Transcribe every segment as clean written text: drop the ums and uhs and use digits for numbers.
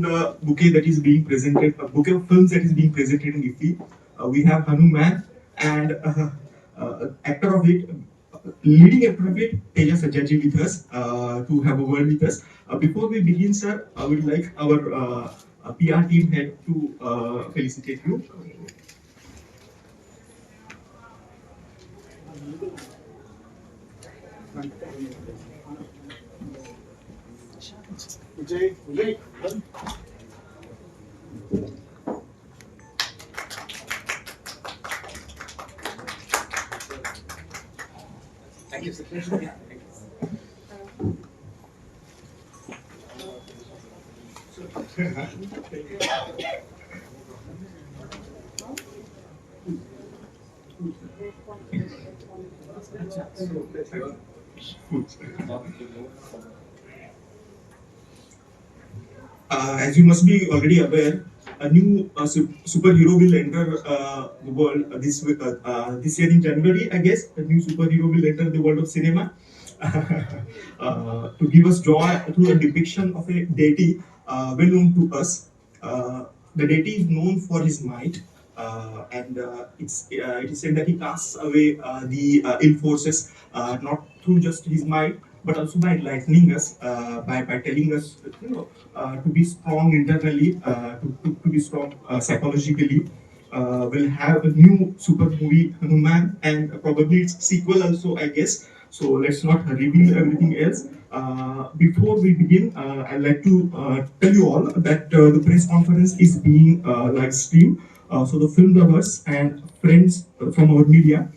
the bouquet that is being presented, a bouquet of films that is being presented in IFFI. We have Hanu Man and actor of it, leading actor of it, Teja Sajaji with us to have a word with us. Before we begin, sir, I would like our PR team head to felicitate you. Vijay. Thank you, sir. As you must be already aware, a new superhero will enter the world this year in January. I guess a new superhero will enter the world of cinema to give us joy through a depiction of a deity well known to us. The deity is known for his might, and it is said that he casts away the ill forces not through just his might, but also by enlightening us, by telling us, to be strong internally, to be strong psychologically. We'll have a new super movie, Hanu Man, and probably its sequel also, I guess. So let's not reveal everything else. Before we begin, I'd like to tell you all that the press conference is being live streamed. So the film lovers and friends from our media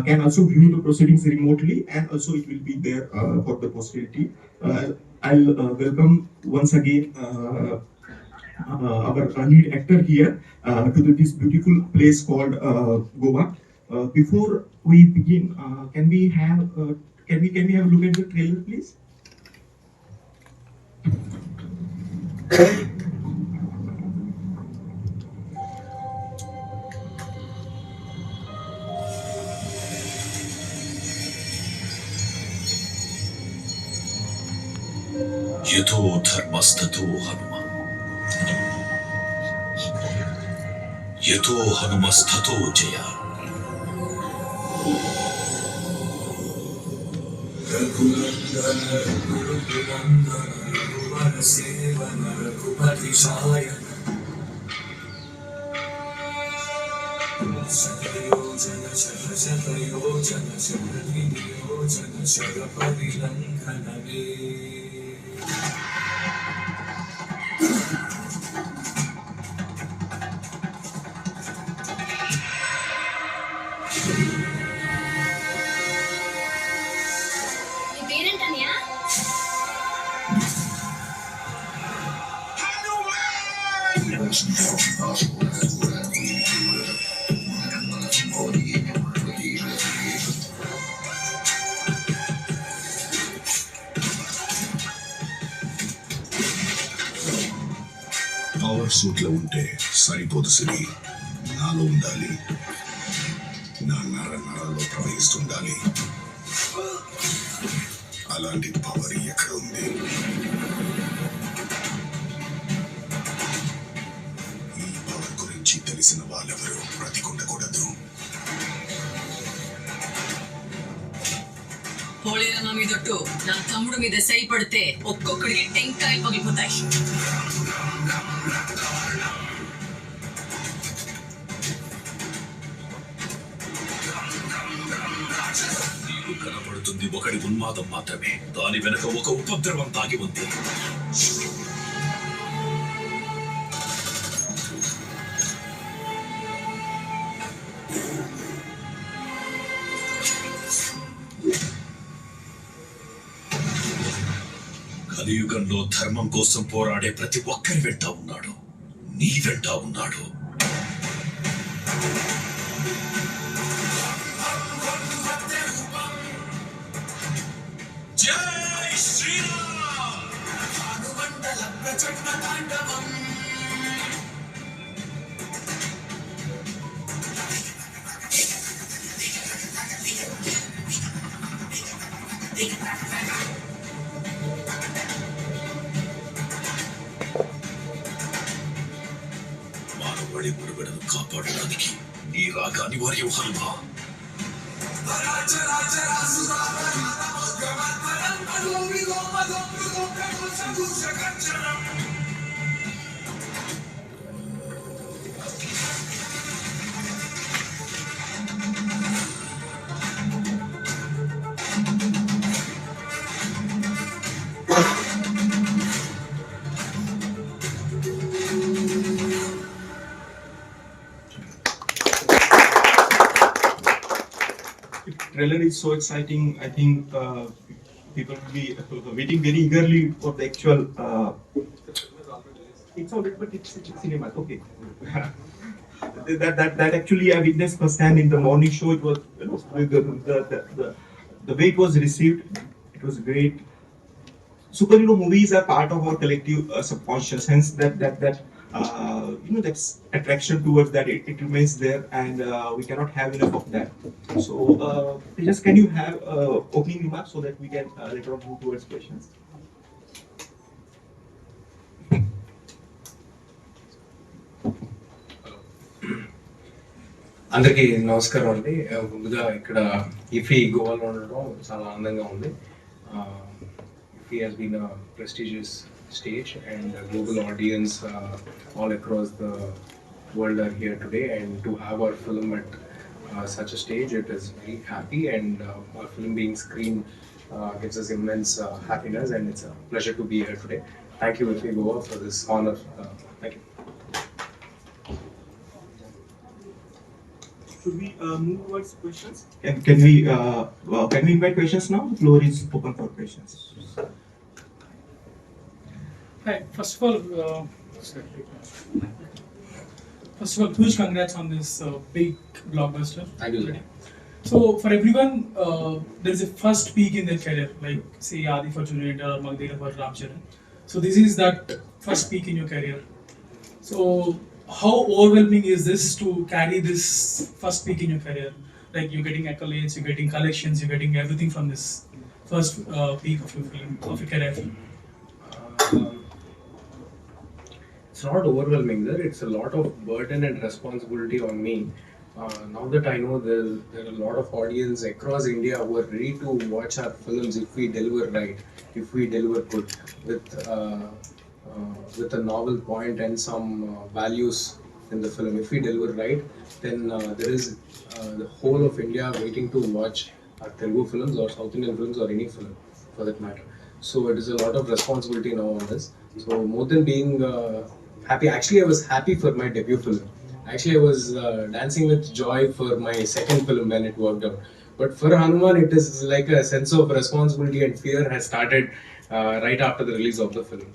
can also view the proceedings remotely, and also it will be there for the posterity. I'll welcome once again our lead actor here to this beautiful place called Goa. Before we begin, can we have a look at the trailer, please? यतो धर्मस्ततो हनुमान यतो हनुमस्ततो जया रघुनंदन रघुनंदन रघुवर seven Raghupati Shayan शतयोजन शतयोजन शतयोजन शतपति लंघन में power suit లో ఉంటే సరిపోదు సిరి నాలో ఉండాలి నా నరాల్లో ప్రవహిస్తుండాలి అలాంటి పవర్ ఎక్కడ ఉంది ఈ పవర్ గురించి తెలిసిన వాళ్ళెవరూ బ్రతికుండకూడదు పోలేరమ్మ మీదొట్టు నా తమ్ముడు మీద సై పడితే ఒక్కొక్కడికి టెంకాయ పగిలిపోతాయి కనపడుతుంది ఒకటి ఉన్మాదం మాత్రమే దాని వెనుక ఒక ఉపద్రవం దాగి ఉంది కలియుగంలో ధర్మం కోసం పోరాడే ప్రతి ఒక్కరి వెంట ఉన్నాడు నీ వెంట ఉన్నాడు జై శ్రీరామ్ హనుమంతల ప్రచండ తాండవం బడి మనుగడను కాపాడడానికి నీ రాక అనివార్యం Hanuma. Trailer is so exciting. I think people will be waiting very eagerly for the actual. It's already, but it's cinema. Okay. that actually I witnessed firsthand in the morning show. It was, you know, the way it was received. It was great. Superhero movies are part of our collective subconscious. Hence, you know, that's attraction towards that. It remains there, and we cannot have enough of that. So, just can you have opening remarks so that we can later on move towards questions? అందరికీ నమస్కారం అండి. ముందుగా ఇక్కడ ఇఫీ గోవాలో ఉండడం చాలా ఆనందంగా ఉంది. ఇఫీ has been a prestigious stage and a global audience all across the world are here today, and to have our film at such a stage, it is very happy, and our film being screened gives us immense happiness, and it's a pleasure to be here today. Thank you Ifi Goa for this honor. Thank you. Should we move towards questions? Can we invite questions now? The floor is open for questions. Hi. First of all, huge congrats on this big blockbuster. Thank you. So, for everyone, there is a first peak in their career, like say Adi for Juliet or Magdalena for Ram Charan. So, this is that first peak in your career. So, how overwhelming is this to carry this first peak in your career? Like you're getting accolades, you're getting collections, you're getting everything from this first peak of your film, of your career. It's not overwhelming there. It's a lot of burden and responsibility on me. Now that I know there are a lot of audience across India who are ready to watch our films if we deliver right, if we deliver good, with a novel point and some values in the film. If we deliver right, then there is the whole of India waiting to watch our Telugu films or South Indian films or any film for that matter. So it is a lot of responsibility now on this. So more than being happy, actually I was happy for my debut film. Actually I was dancing with joy for my second film when it worked out. But for Hanuman, it is like a sense of responsibility and fear has started right after the release of the film.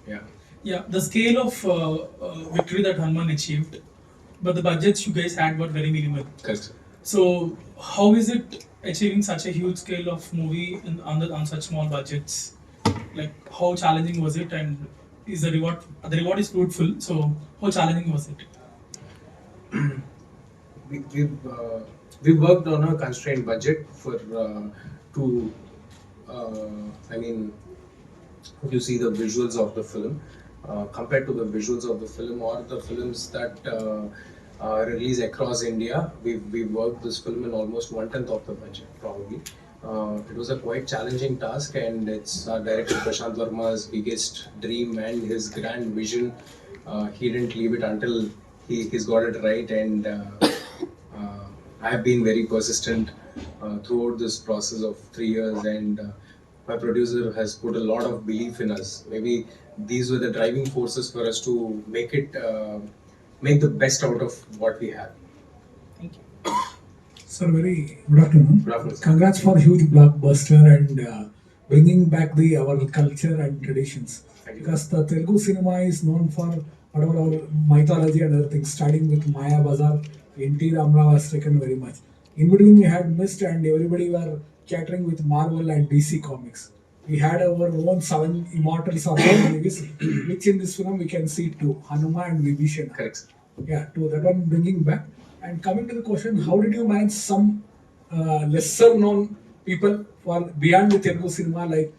Yeah, the scale of victory that Hanuman achieved, but the budgets you guys had were very minimal. Correct. So, how is it achieving such a huge scale of movie on such small budgets? Like, how challenging was it, and is the reward is fruitful? So, how challenging was it? We worked on a constrained budget for I mean, if you see the visuals of the film, compared to the visuals of the film or the films that release across India, we worked this film in almost 1/10 of the budget probably. It was a quite challenging task, and it's director Prashant Verma's biggest dream and his grand vision. He didn't leave it until he's got it right, and I have been very persistent throughout this process of 3 years, and my producer has put a lot of belief in us. Maybe these were the driving forces for us to make the best out of what we have. Thank you. Sir, very good afternoon. Good afternoon. Congrats for huge blockbuster and bringing back our culture and traditions. Thank you. Because the Telugu cinema is known for whatever our mythology and other things, starting with Maya Bazar, N.T. Ramarao was taken very much. In between we had missed, and everybody were catering with Marvel and DC Comics. We had our own 7 immortals of our movies, which in this film we can see two, Hanuma and Vibhishana. Correct. Yeah, to that one bringing back. And coming to the question, how did you manage some lesser known people for beyond the Telugu cinema, like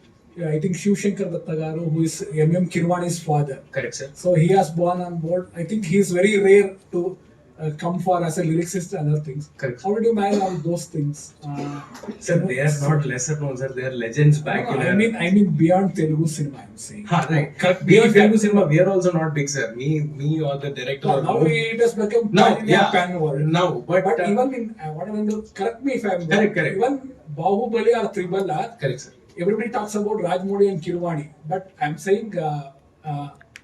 I think Shiv Shankar Datta garu, who is M.M. Kirwani's father. Correct, sir. So he has born on board. I think he is very rare to come for as a lyricist and other things. Correct. How did you manage all those things? Sir, they are not lesser known, sir. They are legends back in I mean beyond Telugu cinema, I'm saying. Right. Correct. Beyond Telugu cinema, we are also not big, sir. Me or the director. No, now it has become pan world. Now, but even in correct me if I'm wrong. Correct. Even Bahubali or Tribala, correct, sir. everybody talks about Rajmouli and Kirwani, but I'm saying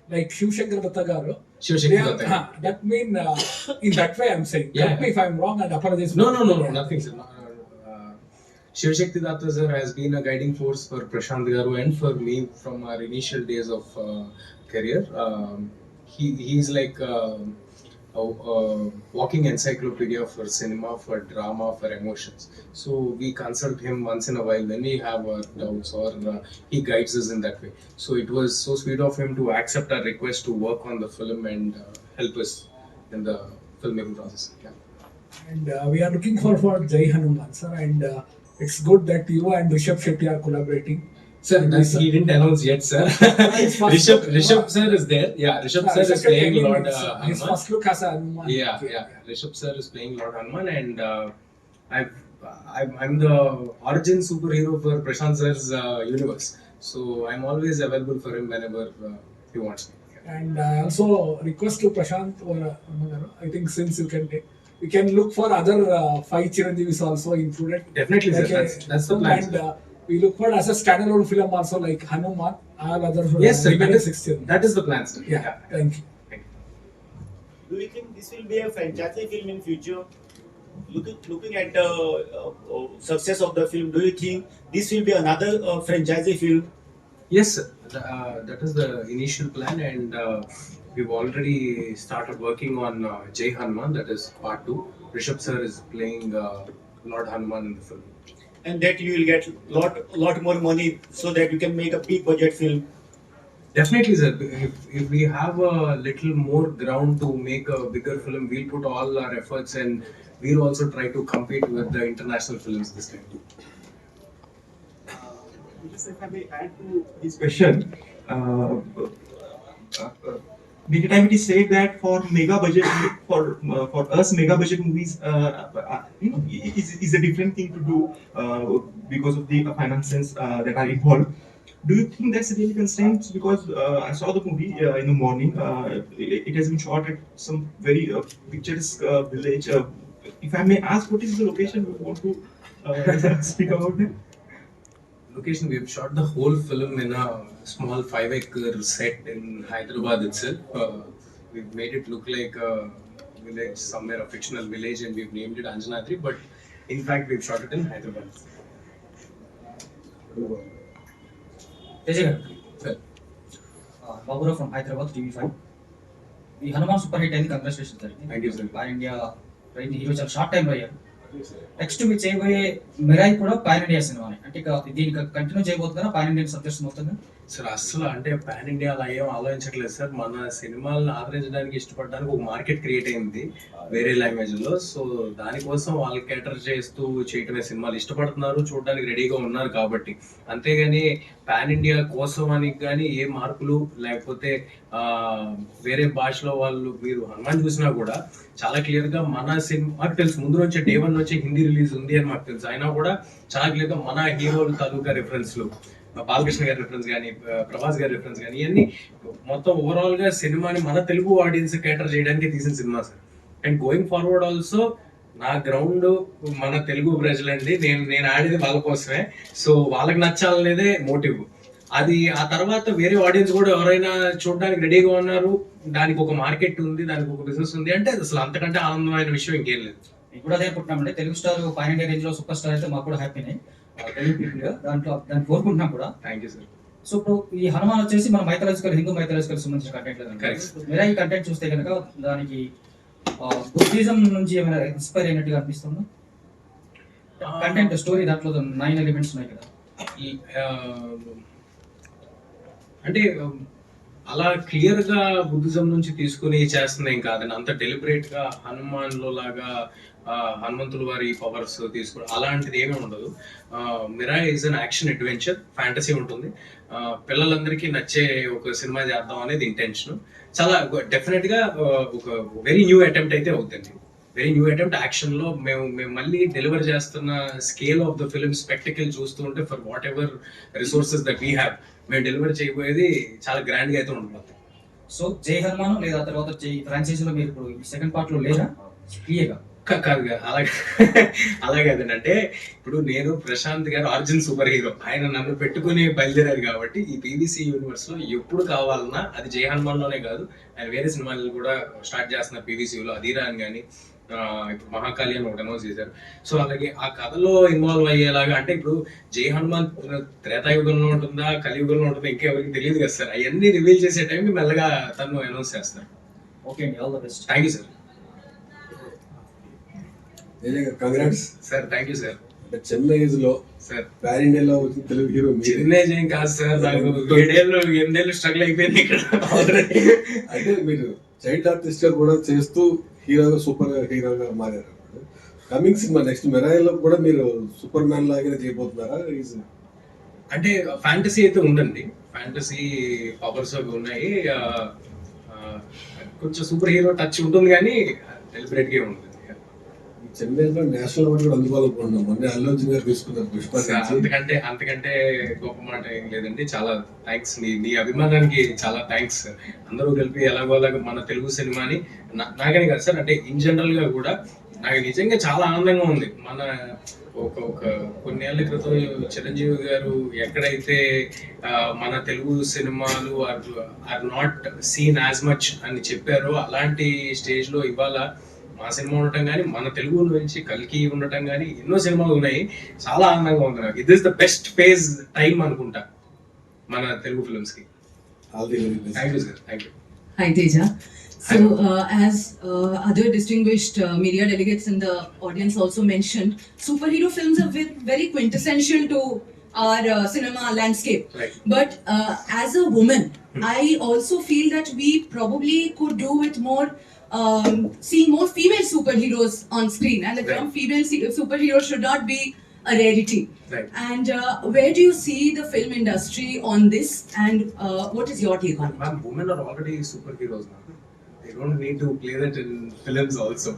like Shiv Shankar Datta garu. Shivashankar Datta. That mean in that way I'm saying. Correct me if I'm wrong and apologize. No, nothing, sir. Shivashakti Datta sir has been a guiding force for Prashant Garu and for me from our initial days of career. He's like a walking encyclopedia for cinema, for drama, for emotions. So we consult him once in a while when we have our doubts, or he guides us in that way. So it was so sweet of him to accept our request to work on the film and help us in the filmmaking process. Yeah. And we are looking forward for Jai Hanuman, sir. And it's good that you and Rishabh Shetty are collaborating. Sir, he didn't announce yet, sir. Rishabh sir is there. Yeah, Rishabh sir is playing Lord His Hanuman. first look as a Hanuman. Yeah. Rishabh sir is playing Lord Hanuman, and I'm the origin superhero for Prashant sir's universe. So I'm always available for him whenever he wants me. And I also request to Prashant or I think since you can look for other 5 Chiranjeevis also included. Definitely, sir. That's the plan. And we look for as a standalone film also like Hanuman or other. Yes, sir. That is the plan, sir. Yeah. Thank you. Do you think this will be a franchise film in future? Looking at the success of the film, do you think this will be another franchise film? Yes, sir. That is the initial plan, and we've already started working on Jai Hanuman, that is part 2. Rishabh sir is playing Lord Hanuman in the film. And that you will get lot more money so that you can make a big budget film. Definitely, sir. If we have a little more ground to make a bigger film, we'll put all our efforts, and we'll also try to compete with the international films this time. Just if I may add to this question, many times it is said that for mega budget, for us mega budget movies, is a different thing to do because of the finances that are involved. Do you think that's really constraints? Because I saw the movie in the morning. It has been shot at some very picturesque village. If I may ask, what is the location you want to speak about it? Location, we've shot the whole film in a small 5-acre set in Hyderabad itself. We've made it look like a village, somewhere a fictional village, and we've named it Anjanadri, but in fact we've shot it in Hyderabad. Teja, Sir, Babura from Hyderabad, TV5. The Hanuman super hit and congratulations, sir. Thank you, sir. Pan India, right? He was a short time by next మీరు చేయబోయే మిరాయి కూడా pan India సినిమానే అంటే దీనికి continue చేయబోతున్నారా pan Indian subjects మొత్తంగా? Sir అసలు అంటే pan India అలా ఏం ఆలోచించట్లేదు సార్. మన సినిమాలను ఆదరించడానికి ఇష్టపడడానికి ఒక మార్కెట్ క్రియేట్ అయింది వేరే లాంగ్వేజ్ లో. సో దానికోసం వాళ్ళు కేటర్ చేస్తూ చేయటమే. సినిమాలు ఇష్టపడుతున్నారు, చూడడానికి రెడీగా ఉన్నారు కాబట్టి. అంతేగాని పాన్ ఇండియా కోసం అని కానీ ఏ మార్పులు లేకపోతే వేరే భాషలో వాళ్ళు మీరు హనుమాన్ చూసినా కూడా చాలా క్లియర్ గా మన సినిమా మాకు తెలుసు. ముందు నుంచి డే 1 నుంచి హిందీ రిలీజ్ ఉంది అని మాకు తెలుసు. అయినా కూడా చాలా క్లియర్ గా మన హీరోలు తాలూకా రిఫరెన్స్లు, బాలకృష్ణ గారి రిఫరెన్స్ కానీ, ప్రభాస్ గారి రిఫరెన్స్ కానీ, ఇవన్నీ మొత్తం ఓవరాల్ గా సినిమాని మన తెలుగు ఆడియన్స్ కేటర్ చేయడానికి తీసిన cinema sir. And going forward also నా గ్రౌండ్ మన తెలుగు ప్రజలండి. నేను ఆడేది వాళ్ళ కోసమే. సో వాళ్ళకి నచ్చాలనేదే మోటివ్. అది ఆ తర్వాత వేరే ఆడియన్స్ కూడా ఎవరైనా చూడడానికి రెడీగా ఉన్నారు, దానికి ఒక మార్కెట్ ఉంది, దానికి ఒక బిజినెస్ ఉంది అంటే అసలు అంతకంటే ఆనందమైన విషయం ఇంకేం లేదు. మేము కూడా అదే అనుకుంటున్నామండి. Telugu star pan India range లో సూపర్ స్టార్ అయితే మాకు కూడా హ్యాపీనే, తెలుగు పీపుల్ గా దాన్ని కోరుకుంటున్నాం కూడా. Thank you sir. సో ఇప్పుడు ఈ హనుమాన్ వచ్చేసి మన మైథాలజికల్, హిందూ మైథాలజికల్ సంబంధించిన కంటెంట్ లేదు. మీరు ఈ కంటెంట్ చూస్తే కనుక దానికి బుద్ధిజం నుంచి ఏమైనా ఇన్స్పైర్ అయినట్టుగా అనిపిస్తుందా? కంటెంట్ స్టోరీ దాంట్లో 9 ఎలిమెంట్స్ ఉన్నాయి కదా. అంటే అలా క్లియర్ గా బుద్ధిజం నుంచి తీసుకుని చేస్తుంది ఏం కాదని, అంత డెలిబరేట్ గా హనుమాన్ లో లాగా హనుమంతుల వారి పవర్స్ తీసుకోవడం అలాంటిది ఏమీ ఉండదు. Mirai is an action adventure, fantasy ఉంటుంది. పిల్లలందరికీ నచ్చే ఒక సినిమా చేద్దాం అనేది ఇంటెన్షన్. చాలా డెఫినెట్ గా ఒక వెరీ న్యూ అటెంప్ట్ అయితే అవుతుంది. వెరీ న్యూ అటెంప్ట్ యాక్షన్ లో మేము మళ్ళీ డెలివర్ చేస్తున్న scale of the film spectacle చూస్తూ ఉంటే for what ever resources that we have మేము డెలివర్ చేయబోయేది చాలా గ్రాండ్ గా అయితే ఉంటుంది. సో జై హనుమాన్ లేదా తర్వాత జై ఫ్రాంచైజీలో మీరు ఇప్పుడు సెకండ్ పార్ట్ లో లేదా క్లియర్గా కాదు అలాగే అలాగేదండి. అంటే ఇప్పుడు నేను ప్రశాంత్ గారు ఆర్జిన్ సూపర్ హీరో, ఆయన నన్ను పెట్టుకుని బయలుదేరారు కాబట్టి ఈ పీవీసీ యూనివర్స్ లో ఎప్పుడు కావాలన్నా అది జై హనుమాన్ లోనే కాదు, ఆయన వేరే సినిమాలు కూడా స్టార్ట్ చేస్తున్నారు పీవీసీలో, అధీరా అని కానీ ఇప్పుడు మహాకాళి అని ఒకటి అనౌన్స్ చేశారు. సో అలాగే ఆ కథలో ఇన్వాల్వ్ అయ్యేలాగా, అంటే ఇప్పుడు జై హనుమాన్ త్రేతాయుగంలో ఉంటుందా కలియుగంలో ఉంటుందా ఇంకెవరికి తెలియదు కదా సార్, అవన్నీ రివీల్ చేసే టైంకి మెల్లగా తను అనౌన్స్ చేస్తారు. ఓకే అండి, all the best. Thank you sir. Congrats sir thank you sir. చిన్న ఏజ్ లో సార్ పాన్ ఇండియాలో వచ్చిన తెలుగు హీరో చిన్న ఏజ్ ఏం కాదు సార్, నాకు 7 ఏళ్ళు స్ట్రగుల్ అయిపోయింది ఇక్కడ ఆల్రెడీ. అంటే మీరు చైల్డ్ ఆర్టిస్ట్ గా కూడా చేస్తూ హీరోగా సూపర్ హీరోగా మారారు. కమింగ్ సినిమా నెక్స్ట్ మెరాయిల్లో కూడా మీరు సూపర్ మ్యాన్ లాగానే చేయబోతున్నారా? అంటే ఫ్యాంటసీ అయితే ఉందండి, ఫ్యాంటసీ పవర్స్ అవి ఉన్నాయి, కొంచెం సూపర్ హీరో టచ్ ఉంటుంది కానీ డెలిబరేట్ గా ఉంటుంది. చెన్నైలో నేషనల్ అవార్డు కూడా అందుకోవాలనుకుంటున్నాం, మొన్న అల్లు అర్జున్ గారు తీసుకున్నారు పుష్ప. అంతకంటే గొప్ప మాట ఏం లేదండి. చాలా థ్యాంక్స్, నీ అభిమానానికి చాలా థ్యాంక్స్. అందరూ కలిపి ఎలాగోలాగా మన తెలుగు సినిమాని, నాకనే కాదు సార్, అంటే ఇన్ జనరల్ గా కూడా నాకు నిజంగా చాలా ఆనందంగా ఉంది. మన ఒక కొన్నేళ్ల క్రితం చిరంజీవి గారు ఎక్కడైతే మన తెలుగు సినిమాలు are not seen as much అని చెప్పారో, అలాంటి స్టేజ్ లో ఇవాళ మా సినిమా ఉండటం కానీ, మన తెలుగు నుంచి కల్కి ఉండటం కానీ, ఎన్నో సినిమాలు ఉన్నాయి. చాలా ఆనందంగా ఉంది నాకు. It is the best phase time అనుకుంటా మన తెలుగు ఫిల్మ్స్ కి. Thank you sir. Thank you. Hi Teja. So as other distinguished media delegates in the audience also mentioned, superhero films are very quintessential to our cinema landscape. Right. But as a woman, I also feel that we probably could do with more seeing more female superheroes on screen, and the term female superhero should not be a rarity. Right. And where do you see the film industry on this, and what is your take on it? Ma'am, women are already superheroes now. They don't need to play that in films also.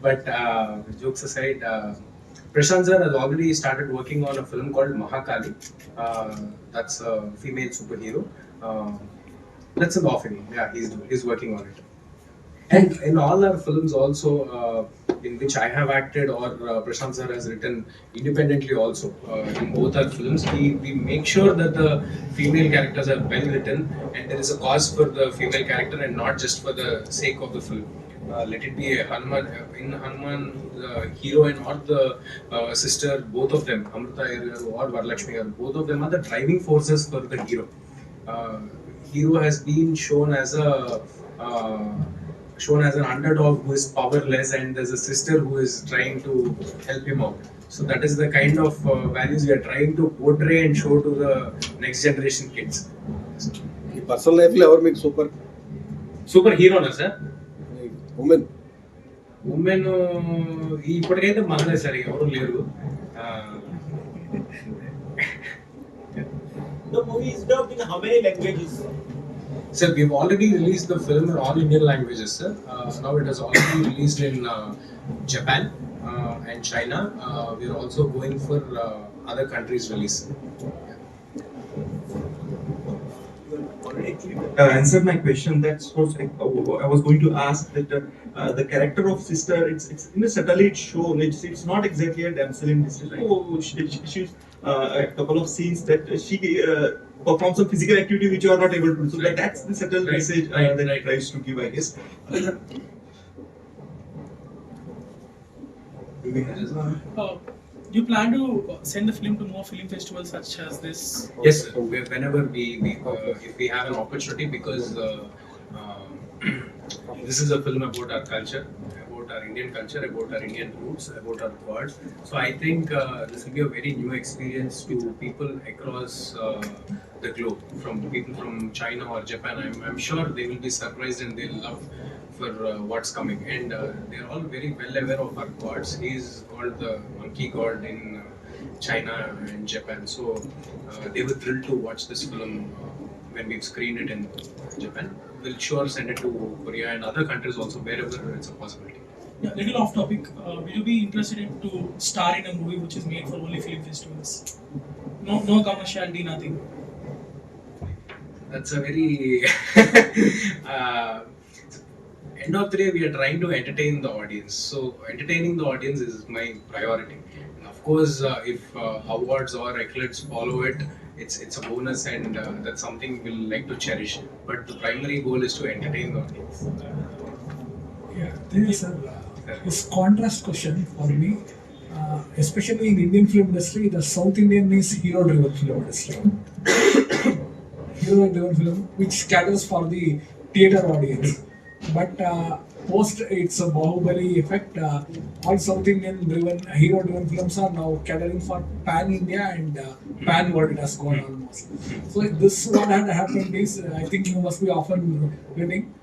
But jokes aside, Prashant sir has already started working on a film called Mahakali. That's a female superhero. That's an offering. Yeah, he's working on it. And in all our films also, in which I have acted or Prashant sir has written independently also, in both our films, we make sure that the female characters are well written and there is a cause for the female character and not just for the sake of the film. Let it be a Hanuman, in Hanuman, the heroine or the sister, both of them, Amrita or Varalakshmi, both of them are the driving forces for the hero. Hero has been shown as an underdog who is powerless, and there's a sister who is trying to help him out. So that is the kind of values we are trying to portray and show to the next generation kids. Me personal life లో ఎవరు మీకు super హీరోనా sir? Women ఇప్పటికైతే మనదే sir, ఎవరు లేరు. The movie is dubbed in how many languages? Sir, we've already released the film in all Indian languages, sir. Now it has already released in Japan and China. We're also going for other countries' release. Answered my question. That's what I was going to ask. That the character of sister, it's in a subtly it's shown. It's not exactly a damsel in distress. Oh, she's a couple of scenes that she performs some physical activity which you are not able to do. So that's the subtle message that it tries to give, I guess. You plan to send the film to more film festivals such as this? Yes, sir. Whenever if we have an opportunity, because this is a film about our culture, about our Indian culture, about our Indian roots, about our gods. So I think this will be a very new experience to people across the globe, from people from China or Japan. I'm sure they will be surprised and they'll love for what's coming. And they're all very well aware of our gods. He is called the monkey god in China and Japan. So they were thrilled to watch this film when we've screened it in Japan. We'll sure send it to Korea and other countries also wherever it's a possibility. Yeah, little off topic. Will you be interested in to star in a movie which is made for only film festivals? No commerciality, nothing. That's a very uh, end of the day, we are trying to entertain the audience. So entertaining the audience is my priority. And of course, if awards or accolades follow it, it's a bonus, and that's something we'll like to cherish. But the primary goal is to entertain the audience. Yeah, there is this contrast question for me, especially in Indian film industry. The South Indian is hero-driven film industry. Hero-driven film, which caters for the theater audience. But post its Bahubali effect, all South Indian driven hero-driven films are now catering for pan-India and pan-world. It has gone almost. So this what had happened is, I think you must be often reading.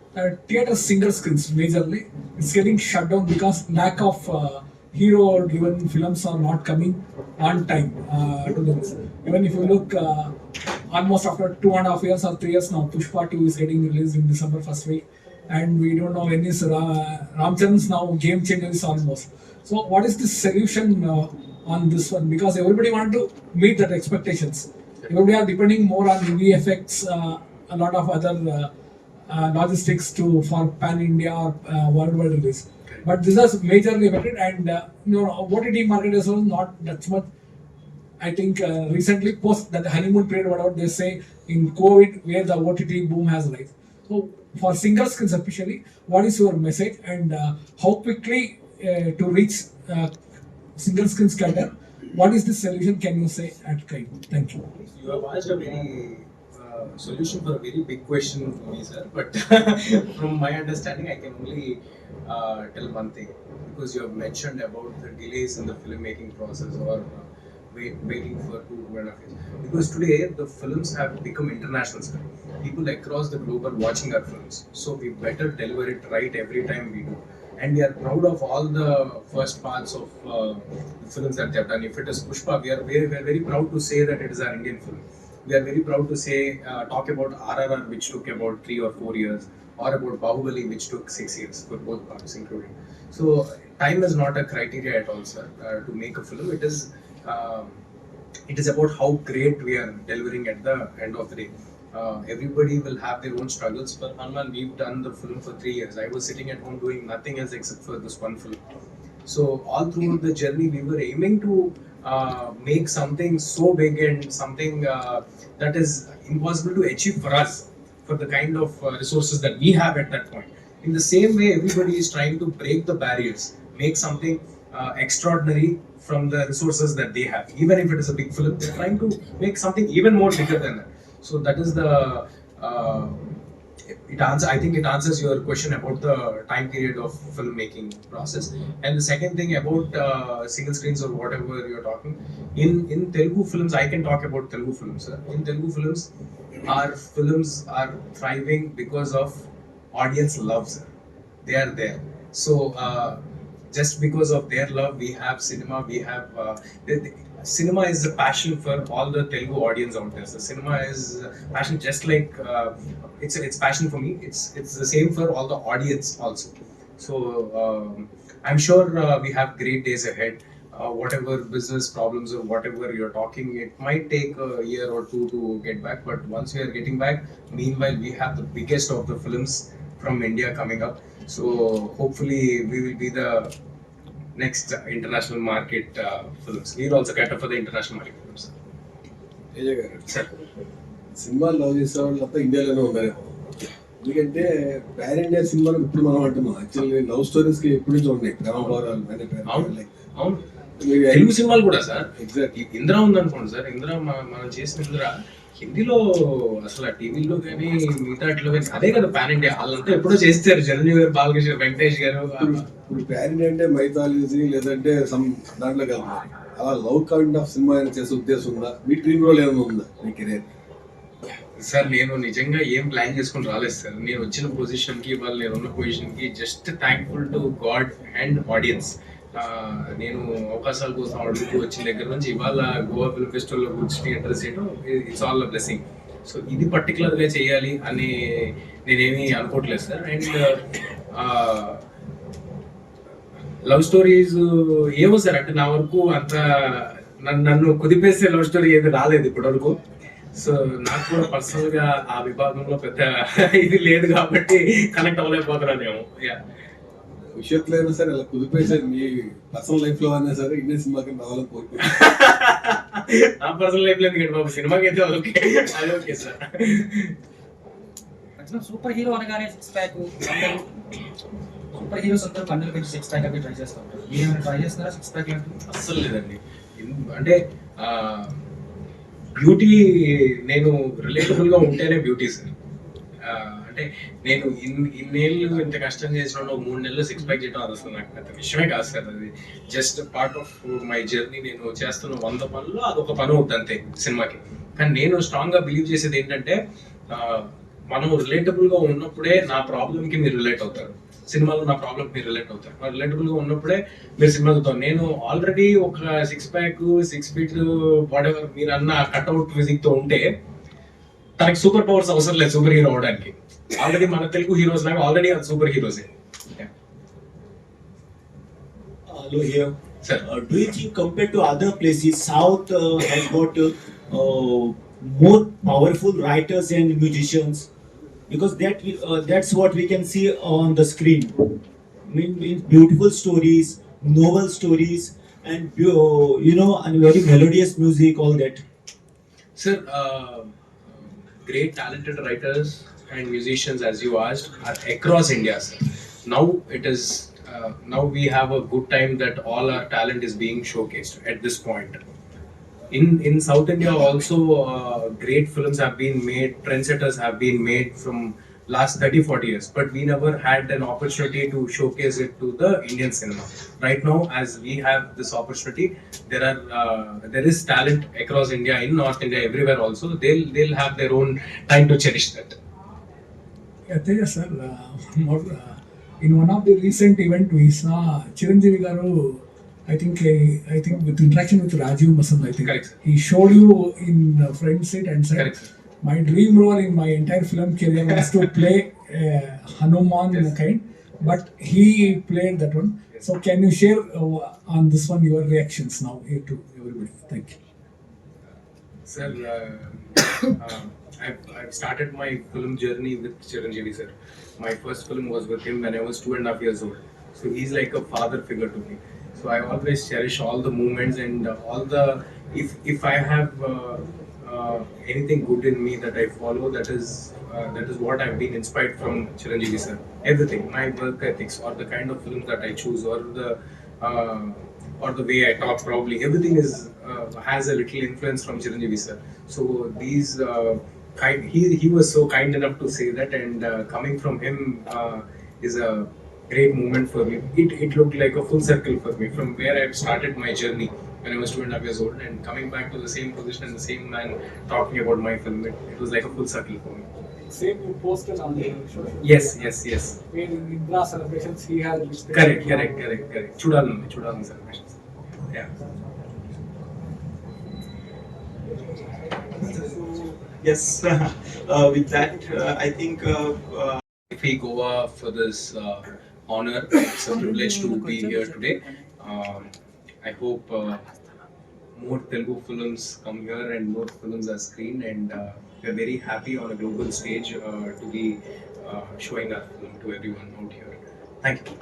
Theatre single screens majorly, it's getting shut down because lack of hero-driven films are not coming on time to the list. Even if you look, almost after 2.5 years or 3 years now, Pushpa 2 is getting released in December first week, and we don't know when is Ramcharan's now game changer is almost. So what is the solution on this one? Because everybody want to meet that expectations. Everybody are depending more on VFX, a lot of other logistics for pan India or worldwide release. But this has majorly affected, and OTT market is also not that much. I think recently post that honeymoon period, whatever they say in COVID, where the OTT boom has rise. So for single screens especially, what is your message, and how quickly to reach single screens cater? What is the solution? Can you say at Kai? Thank you. You have asked a very solution for a very big question for me, sir. But from my understanding, I can only tell one thing, because you have mentioned about the delays in the filmmaking process, or waiting for 2.5 years. Because today the films have become international, sir. People across the globe are watching our films, so we better deliver it right every time we do. And we are proud of all the first parts of the films that they have done. If it is Pushpa, we are very proud to say that it is our Indian film. We are very proud to say, talk about RRR, which took about 3 or 4 years, or about Bahubali, which took 6 years for both parts including. So time is not a criteria at all, sir, to make a film. It is about how great we are delivering at the end of the day. Everybody will have their own struggles. For Hanuman, we've done the film for 3 years. I was sitting at home doing nothing else except for this one film. So all through the journey, we were aiming to make something so big and something that is impossible to achieve for us, for the kind of resources that we have at that point. In the same way, everybody is trying to break the barriers, make something extraordinary from the resources that they have. Even if it is a big film, they're trying to make something even more bigger than that. So that is the I think it answers your question about the time period of filmmaking process. And the second thing about single screens or whatever you're talking, in Telugu films, I can talk about Telugu films. In Telugu films, our films are thriving because of audience loves. They are there. So just because of their love, we have cinema. We have cinema is a passion for all the Telugu audience out there. So cinema is passion, just like it's passion for me. It's the same for all the audience also. So I'm sure we have great days ahead. Whatever business problems or whatever you're talking, it might take a year or two to get back. But once we are getting back, meanwhile we have the biggest of the films from India coming up. So hopefully we will be the next international market films. We'll also cater for the international market films. ఏజే గారు, Sir. Cinema love చేసే వాళ్ళు అంతా ఇండియాలోనే ఉన్నారేమో. ఎందుకంటే pan India సినిమాలు ఇప్పుడు మనం అంటున్నాం, యాక్చువల్లీ లవ్ స్టోరీస్ కి ఎప్పటి నుంచో ఉన్నాయి. అవును, తెలుగు సినిమాలు కూడా సార్. ఎగ్జాక్ట్లీ. ఇంద్ర ఉందనుకోండి సార్, ఇంద్ర మనం చేసిన ఇంద్ర హిందీలో అసలు ఆ టీవీలో కానీ మిగతాట్లో కానీ అదే కదా పాన్ ఇండియా. వాళ్ళంతా ఎప్పుడో చేస్తారు, చిరంజీవి గారు, బాలకృష్ణ, వెంకటేష్ గారు. ఇప్పుడు ప్యాన్ ఇండియా అంటే మైథాలజీ లేదంటే సమ్ దాంట్లో కలుగుతారు. అలా లవ్ కైండ్ ఆఫ్ సినిమా చేసే ఉద్దేశం ఉందా? మీ డ్రీమ్ రోల్ ఏమైనా ఉందా మీ కెరీర్? సార్ నేను నిజంగా ఏం ప్లాన్ చేసుకుని రాలేదు సార్. నేను వచ్చిన పొజిషన్ కి, వాళ్ళు నేను ఉన్న పొజిషన్ కి just thankful to God and audience. నేను అవకాశాల కోసం అడుగుతూ వచ్చిన దగ్గర నుంచి ఇవాళ గోవా ఫిల్మ్ ఫెస్టివల్లో కూర్చుని ఇంట్రెస్ట్ చేయడం, it's all a blessing. So ఇది పర్టికులర్గా చేయాలి అని నేనేమీ అనుకోవట్లేదు సార్. అండ్ లవ్ స్టోరీస్ ఏమో సార్, అంటే నా వరకు అంత నన్ను కుదిపేసే లవ్ స్టోరీ ఏది రాలేదు ఇప్పటివరకు. సో నాకు కూడా పర్సనల్ గా ఆ విభాగంలో పెద్ద ఇది లేదు కాబట్టి కనెక్ట్ అవ్వలేకపోతున్నానేమో. భవిష్యత్తులో అయినా సరే అలా కుదిపేసే మీ పర్సనల్ లైఫ్ లో అయినా సరే ఇండియన్ సినిమాకి రావాలని కోరుకుంటున్నాను. నా పర్సనల్ లైఫ్ లో ఎందుకంటే బాబు, సినిమాకి అయితే ఓకే, అది ఓకే సార్. సూపర్ హీరో అనగానే సిక్స్ ప్యాక్, సూపర్ హీరోస్ అందరూ కండలు పెంచి సిక్స్ ప్యాక్ అవి ట్రై చేస్తారు. మీరు ఏమైనా ట్రై చేస్తారా సిక్స్ ప్యాక్ లాంటివి? అస్సలు లేదండి. అంటే బ్యూటీ నేను రిలేటబుల్ గా ఉంటేనే బ్యూటీ సార్. అంటే నేను ఇన్నేళ్ళు ఇంత కష్టం చేసిన 3 నెలలు 6 ప్యాక్ చేయడం అది అసలు నాకు పెద్ద విషయమే కాదు సార్. అది just part of my journey. నేను చేస్తున్న 100 పనుల్లో అదొక పని అవుతుంది అంతే సినిమాకి. కానీ నేను స్ట్రాంగ్ గా బిలీవ్ చేసేది ఏంటంటే, మనం రిలేటబుల్ గా ఉన్నప్పుడే నా ప్రాబ్లమ్ కి మీరు రిలేట్ అవుతారు, సినిమాలో నా ప్రాబ్లమ్ మీరు రిలేట్ అవుతారు. రిలేటబుల్ గా ఉన్నప్పుడే మీరు సినిమా చూద్దాం. నేను ఆల్రెడీ ఒక 6 ప్యాక్ 6 ఫీట్ వాట్ ఎవర్ మీరు అన్న కట్అవుట్ ఫిజిక్ తో ఉంటే తనకి సూపర్ పవర్స్ అవసరం లేదు సూపర్ హీరో అవడానికి. ఆల్రెడీ మన తెలుగు హీరోస్ లాగా ఆల్రెడీ అది super హీరోసే. Hello here. Sir. Do you think compared to other places, South has got more powerful writers and musicians? Because that's what we can see on the screen. Means beautiful stories, novel stories, and and very melodious music, all that. Sir, great talented writers and musicians, as you asked, are across India, sir. Now it is now we have a good time that all our talent is being showcased at this point. In South India also, great films have been made, trendsetters have been made from last 30-40 years, but we never had an opportunity to showcase it to the Indian cinema. Right now, as we have this opportunity, there is talent across India, in North India, everywhere also. They'll have their own time to cherish that. Yeah, Teja sir, in one of the recent event we saw Chiranjeevi garu, I think with interaction with Rajiv Masand, I think. Correct, sir. He showed you in front seat and said, Correct, sir. my dream role in my entire film career was to play Hanuman kind, but he played that one. So can you share on this one your reactions now here to everybody? Thank you. Sir, I've started my film journey with Chiranjeevi sir. My first film was with him when I was 2.5 years old. So he's like a father figure to me. So I always cherish all the moments and all the, if I have anything good in me that I follow, that is what I've been inspired from Chiranjeevi sir. Everything, my work ethics, or the kind of film that I choose, or the way I talk, probably everything is has a little influence from Chiranjeevi sir. So these he was so kind enough to say that, and coming from him is a great moment for me. It looked like a full circle for me from where I started my journey when I was 2.5 years old, and coming back to the same position and the same man talking about my film. It was like a full circle for me. Same you posted on the show. Yes. Where in Indra celebrations he has listed. Correct. Chudalum celebrations. Yeah. Yes, with that, I think IFFI Goa for this honor. It's a privilege to be here today. I hope more Telugu films come here and more films are screened, and we're very happy on a global stage to be showing our film to everyone out here. Thank you.